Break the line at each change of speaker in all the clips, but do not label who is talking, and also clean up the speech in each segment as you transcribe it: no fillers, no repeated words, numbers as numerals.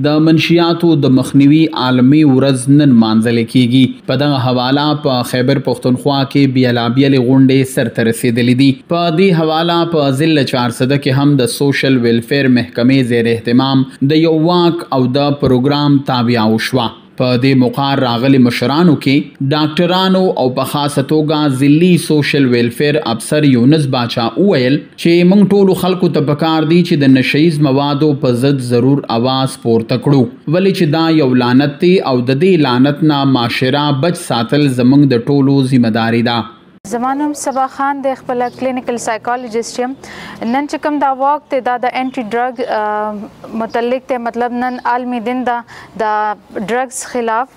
د منشیاتو د مخنیوي عالمي ورځ نن مانځل کیږي. په دغه حواله په خیبر پښتونخوا کې بیلابیل غونډې سرته رسیدلې دي. په دې حواله په ضلع 400 کې هم د سوشل ویلفیر محکمې زیر اهتمام د یو واک او د پروګرام تابع وشوه. په دې موقع راغلي مشرانو کې ډاکټرانو او په خاصه توګه ضلعي سوشل ویلفیر افسر یونس باچا وویل چې موږ ټولو خلکو ته پکار دی چې د نشیز موادو په ضد ضرور اواز پورته کړو، ولې چې دا یو لعنت دی او د دې لعنت نه معاشره بچ ساتل زموږ د ټولو ذمہ داری ده.
زمانم صبا خان د خپل کلینیکل سایکالوجست یم. نن چې کوم دا واک ته دا د انټي ډرګ متعلق ته مطلب نن عالمي دن دا د ډرګز خلاف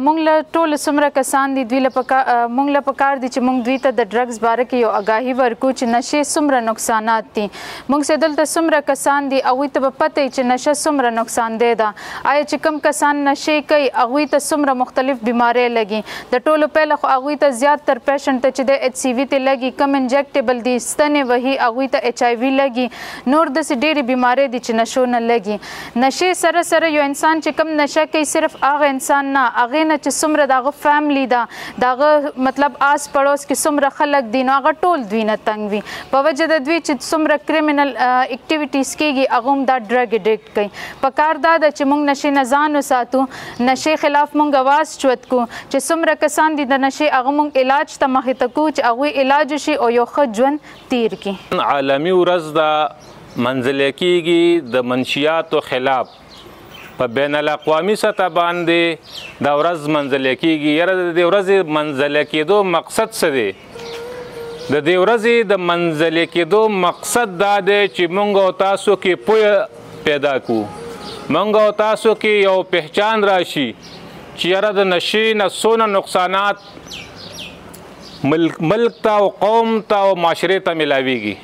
مونږ له ټول سمره کسان دي دوی له مونږ له پکار دي چې مونږ دوی ته د ډرګز باره کې یو آگاهي ورکو چې نشه سمره نقصانات دي. مونږ سه دلته سمره کسان دي هغوی ته به پته چې نشه سمره نقصان دی ده. آیا چې کوم کسان نشه کوي هغوی ته سمره مختلف بیماری لګي. د ټولو پیله خو هغوی ته زیات تر پیشنټ چې د ایچ سی وی ته لګي، کم انجیکټیبل دي، ستنې وهي هغوی ته ایچ آی وي لګي، نور داسې ډېرې بیمارۍ دي چې نشو نه لګي. نشې سره سره یو انسان چې کم نشه کوي صرف هغه انسان نه، هغې نه چې څومره د هغه فیملی ده، د هغه مطلب آس پړوس کې څومره خلک دي نو هغه ټول دوی نه تنګ وي. په وجه د دوی چې څومره کریمینل اکټیویټیز کېږي هغه هم دا ډرګ اډکټ کوي. پکار دا ده چې موږ نشې نه ځان وساتو، نشې خلاف موږ اواز چوت کو چې څومره کسان دي د نشې هغه موږ علاج ته مخې ته کو چې هغوی علاج شي او یو ښه ژوند تیر کړي.
عالمي ورځ د منځلې کېږي د منشیاتو خلاف په بین الاقوامي سطح باندې دا ورځ منځلې کېږي. یاره د دې ورځې منځلې کېدو مقصد څه دی؟ د دې ورځې د منځلې کېدو مقصد دا دی چې موږ او تاسو کې پوهه پیدا کړو، موږ او تاسو کې یو پہچان راشي چې یاره د نشې نه څونه نقصانات ملک ته او قوم ته او معاشرې ته ملاویږي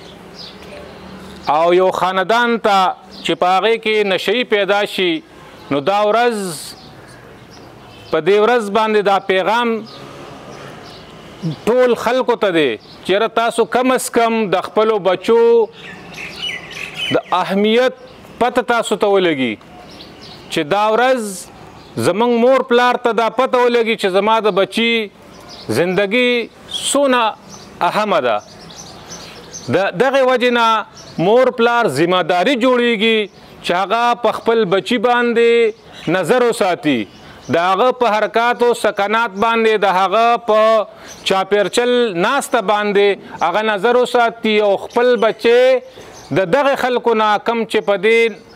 او یو خاندان ته چې په هغې کې نشهیي پیدا شي. نو دا ورځ په دې ورځ باندې دا پیغام ټول خلکو ته دی چې یاره تاسو کم از کم د خپلو بچو د اهمیت پته تاسو ته ولګي چې دا ورځ زموږ مور پلار ته دا پته ولګي چې زما د بچي زندگی سونه اهمه ده. د دغه وجې نه مور پلار ذمہ داری جوړیږي چې هغه په خپل بچي باندې نظر وساتي، د هغه په حرکات او سکنات باندې، د هغه په چاپیرچل ناسته باندې هغه نظر وساتي او خپل بچي د دغه خلکو نه کم چې په دې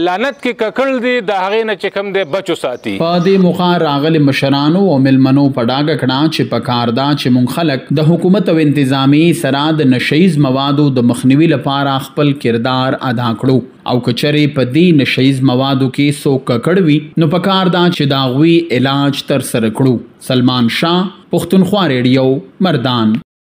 لعنت کې ککړ دي د هغې نه چې کوم دی بچو ساتي.
په دې موقع راغلي مشرانو او مېلمنو په ډاګه کړه چې پکار ده چې موږ خلک د حکومت او انتظامي سره د نشیز موادو د مخنیوي لپاره خپل کردار ادا کړو او که چېرې په دې نشیز موادو کې څوک ککړ وي نو پکار ده چې د هغوی علاج ترسره کړو. سلمان شاه، پښتونخوا ریډیو، مردان.